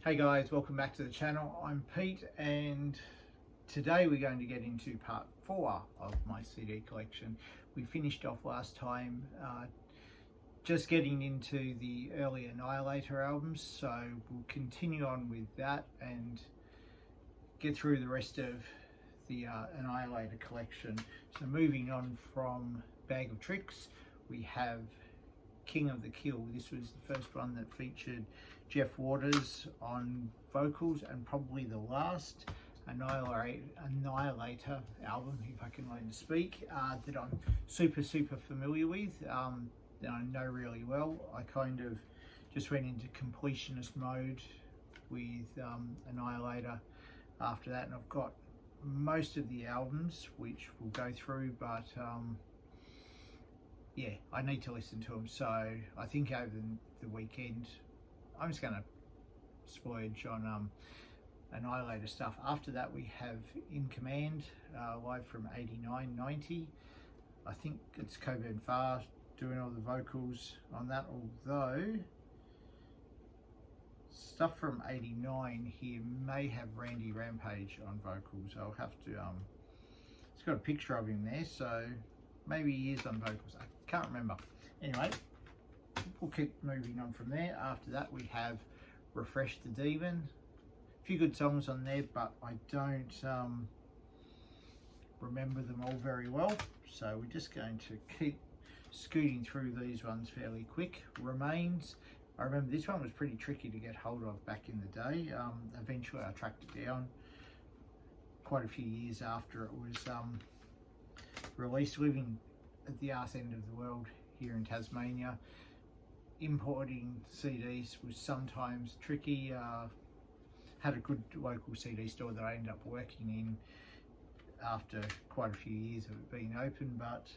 Hey guys, welcome back to the channel. I'm Pete and today we're going to get into part 4 of my CD collection. We finished off last time just getting into the early Annihilator albums, so we'll continue on with that and get through the rest of the Annihilator collection. So moving on from Bag of Tricks, we have King of the Kill. This was the first one that featured Jeff Waters on vocals and probably the last Annihilator album, if I can learn to speak, that I'm super familiar with, that I know really well. I kind of just went into completionist mode with Annihilator after that, and I've got most of the albums which we'll go through, but yeah, I need to listen to them. So I think over the weekend I'm just going to splurge on Annihilator stuff. After that we have In Command, live from 89-90. I think it's Coburn Farr doing all the vocals on that, although stuff from 89 here may have Randy Rampage on vocals. I'll have to, it's got a picture of him there, so maybe he is on vocals. I can't remember. Anyway, we'll keep moving on from there. After that we have Refresh the Demon. A few good songs on there, but I don't remember them all very well, so we're just going to keep scooting through these ones fairly quick. Remains, I remember this one was pretty tricky to get hold of back in the day. Eventually I tracked it down quite a few years after it was released. Living at the arse end of the world here in Tasmania, importing CDs was sometimes tricky. Had a good local CD store that I ended up working in after quite a few years of it being open, but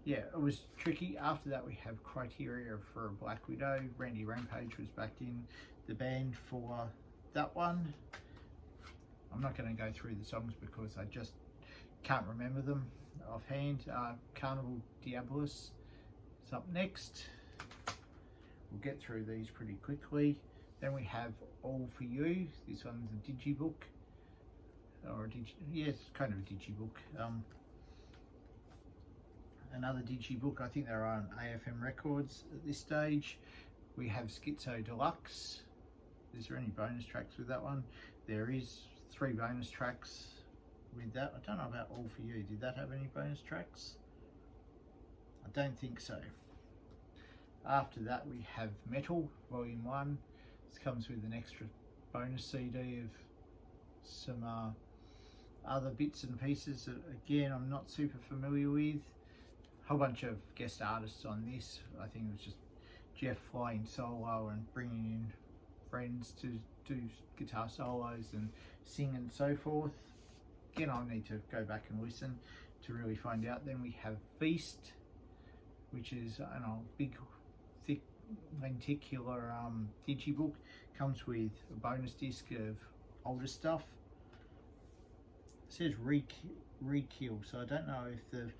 yeah, it was tricky. After that we have Criteria for a Black Widow. Randy Rampage was back in the band for that one. I'm not going to go through the songs because I just can't remember them offhand. Carnival Diabolus is up next. We'll get through these pretty quickly. Then we have All For You. This one's a digibook, or yeah, it's kind of a digibook. Another digibook. I think they're on AFM Records at this stage. We have Schizo Deluxe. Is there any bonus tracks with that one? There is 3 bonus tracks with that. I don't know about All For You. Did that have any bonus tracks? I don't think so. After that we have Metal Volume 1. This comes with an extra bonus CD of some other bits and pieces that again I'm not super familiar with. A whole bunch of guest artists on this. I think it was just Jeff flying solo and bringing in friends to do guitar solos and sing and so forth. Again, I'll need to go back and listen to really find out. Then we have Feast, which is an old big thick lenticular digibook. Comes with a bonus disc of older stuff. It says re-kill, so I don't know if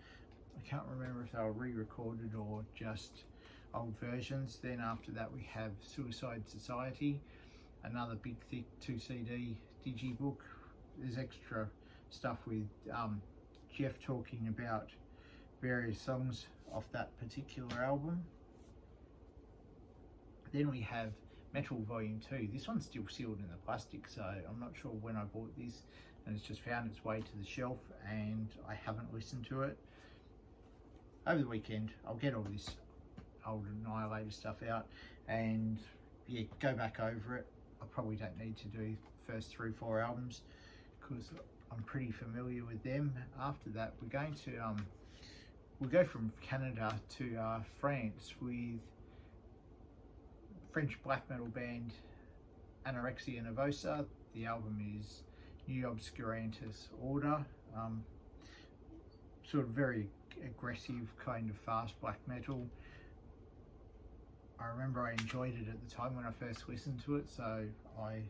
I can't remember if they were re-recorded or just old versions. Then after that we have Suicide Society, another big thick 2 CD digibook. There's extra stuff with Jeff talking about various songs off that particular album. Then we have Metal Volume 2. This one's still sealed in the plastic, so I'm not sure when I bought this, and it's just found its way to the shelf and I haven't listened to it. Over the weekend I'll get all this old Annihilator stuff out and yeah, go back over it. I probably don't need to do first 3-4 albums because I'm pretty familiar with them. After that we're going to we'll go from Canada to France with French black metal band Anorexia Nervosa. The album is New Obscurantis Order. Sort of very aggressive, kind of fast black metal. I remember I enjoyed it at the time when I first listened to it, so I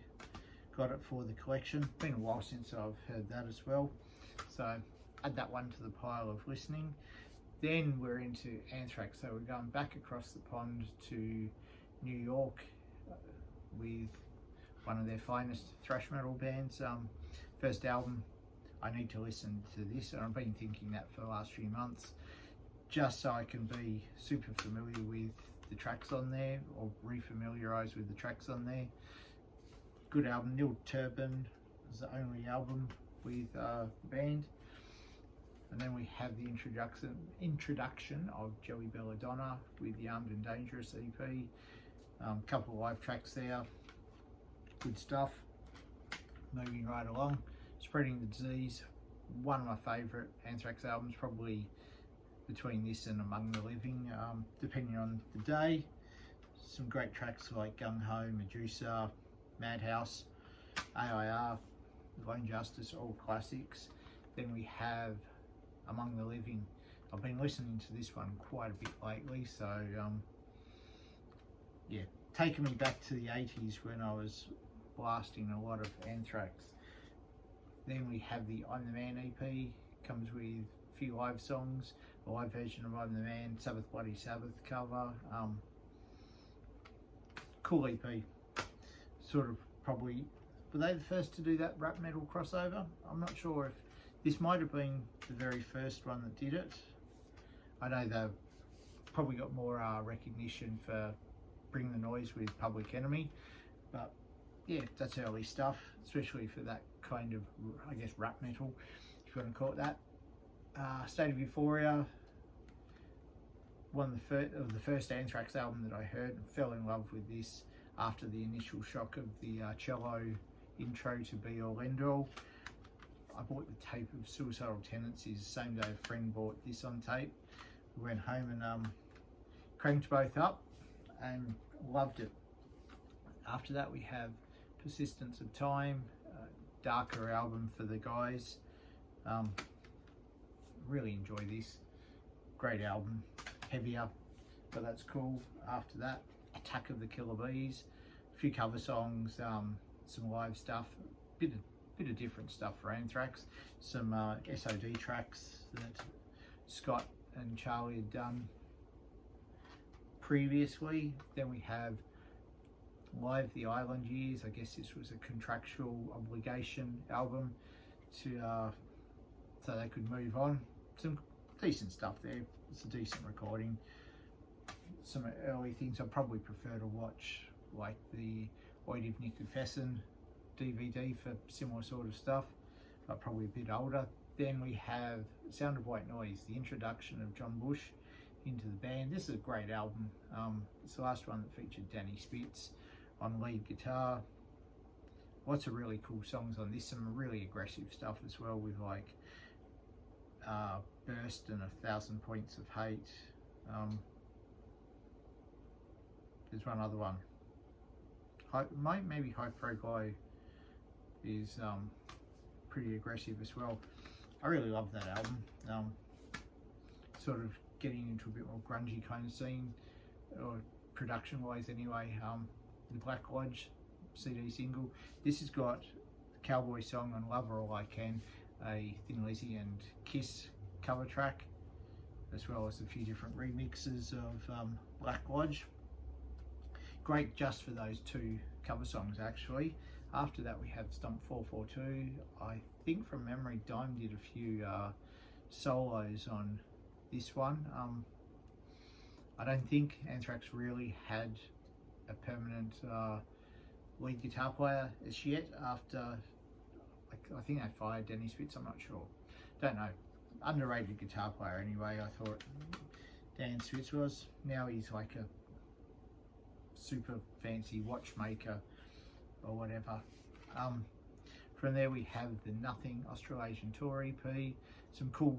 got it for the collection. Been a while since I've heard that as well, so add that one to the pile of listening. Then we're into Anthrax, so we're going back across the pond to New York with one of their finest thrash metal bands. First album, I need to listen to this, and I've been thinking that for the last few months, just so I can be super familiar with the tracks on there, or re-familiarise with the tracks on there. Good album. Neil Turpin is the only album with the band. And then we have the introduction of Joey Belladonna with the Armed and Dangerous EP. Couple of live tracks there. Good stuff. Moving right along. Spreading the Disease, one of my favourite Anthrax albums, probably between this and Among the Living, depending on the day. Some great tracks like Gung Ho, Medusa, Madhouse, AIR, Lone Justice, all classics. Then we have Among the Living. I've been listening to this one quite a bit lately, so yeah, taking me back to the 80s when I was blasting a lot of Anthrax. Then we have the I'm the Man EP, comes with a few live songs, a live version of I'm the Man, Sabbath Bloody Sabbath cover. Cool EP. Sort of probably, were they the first to do that rap metal crossover? I'm not sure if this might have been the very first one that did it. I know they've probably got more recognition for Bring the Noise with Public Enemy, but yeah, that's early stuff, especially for that kind of, I guess, rap metal, if you want to call it that. State of Euphoria, one of the first Anthrax album that I heard, and fell in love with this after the initial shock of the cello intro to Be All End All. I bought the tape of Suicidal Tendencies the same day a friend bought this on tape. We went home and cranked both up and loved it. After that we have Persistence of Time, darker album for the guys. Really enjoy this. Great album, heavier, but that's cool. After that, Attack of the Killer Bees, a few cover songs, some live stuff, bit of different stuff for Anthrax. Some SOD tracks that Scott and Charlie had done previously. Then we have Live the Island Years. I guess this was a contractual obligation album to so they could move on. Some decent stuff there. It's a decent recording. Some early things I probably prefer to watch, like the Oid of Nick Fessen DVD for similar sort of stuff, but probably a bit older. Then we have Sound of White Noise, the introduction of John Bush into the band. This is a great album. It's the last one that featured Danny Spitz on lead guitar. Lots of really cool songs on this, some really aggressive stuff as well, with like Burst and 1,000 Points of Hate. There's one other one. Maybe High Pro Glow is pretty aggressive as well. I really love that album. Sort of getting into a bit more grungy kind of scene, or production wise anyway. The Black Lodge CD single. This has got the Cowboy song on Love Her All I Can, a Thin Lizzy and Kiss cover track, as well as a few different remixes of Black Lodge. Great just for those two cover songs actually. After that we have Stomp 442. I think from memory Dime did a few solos on this one. I don't think Anthrax really had a permanent lead guitar player as yet. After I think they fired Danny Spitz, I'm not sure, don't know. Underrated guitar player anyway, I thought Dan Spitz was. Now he's like a super fancy watchmaker or whatever. From there we have the Nothing Australasian Tour EP. Some cool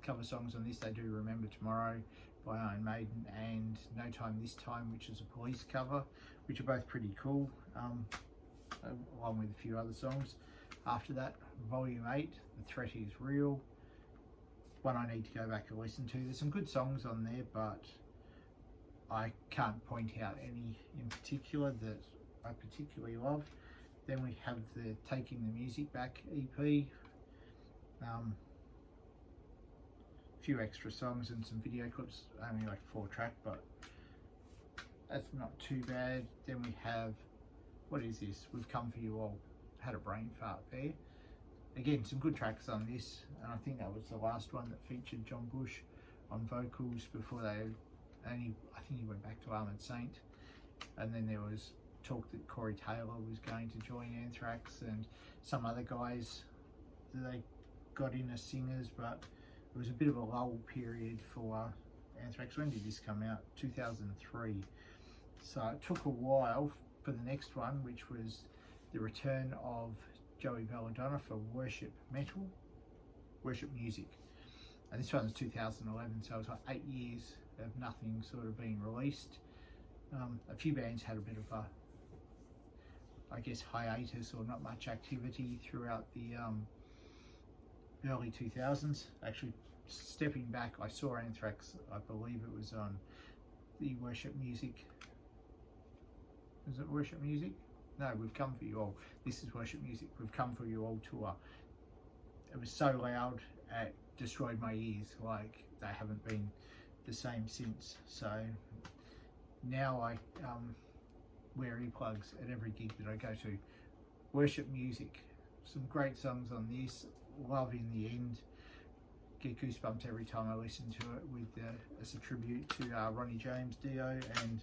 cover songs on this. They Do Remember Tomorrow by Iron Maiden and No Time This Time, which is a Police cover, which are both pretty cool, along with a few other songs. After that, Volume 8, The Threat Is Real, one I need to go back and listen to. There's some good songs on there, but I can't point out any in particular that I particularly love. Then we have the Taking the Music Back EP, a few extra songs and some video clips, only like 4 track, but That's not too bad. Then we have, what is this? We've Come For You All. Had a brain fart there. Again, some good tracks on this, and I think that was the last one that featured John Bush on vocals before I think he went back to Armored Saint. And then there was talk that Corey Taylor was going to join Anthrax, and some other guys that they got in as singers, but it was a bit of a lull period for Anthrax. When did this come out? 2003. So it took a while for the next one, which was the return of Joey Belladonna for Worship Music. And this one was 2011, so it was like 8 years of nothing sort of being released. A few bands had a bit of a, I guess, hiatus or not much activity throughout the early 2000s. Actually, stepping back, I saw Anthrax, I believe it was on the Worship Music. Was it Worship Music? No, We've Come For You All. This is Worship Music. We've Come For You All tour. It was so loud, it destroyed my ears. Like, they haven't been the same since. So now I wear earplugs at every gig that I go to. Worship Music. Some great songs on this. Love in the End. Get goosebumps every time I listen to it, with as a tribute to Ronnie James Dio and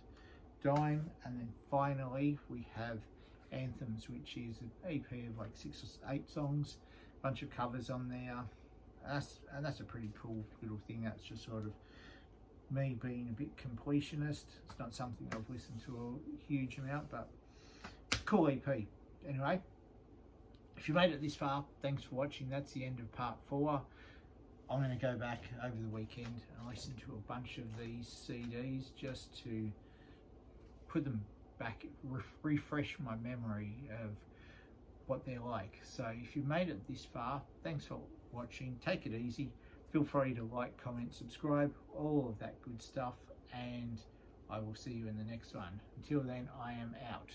Dime. And then finally we have Anthems, which is an EP of like 6 or 8 songs, bunch of covers on there. And that's a pretty cool little thing. That's just sort of me being a bit completionist. It's not something I've listened to a huge amount, but cool EP. Anyway, if you made it this far, thanks for watching. That's the end of part 4. I'm going to go back over the weekend and listen to a bunch of these CDs just to put them back, refresh my memory of what they're like. So if you've made it this far, thanks for watching. Take it easy. Feel free to like, comment, subscribe, all of that good stuff, and I will see you in the next one. Until then, I am out.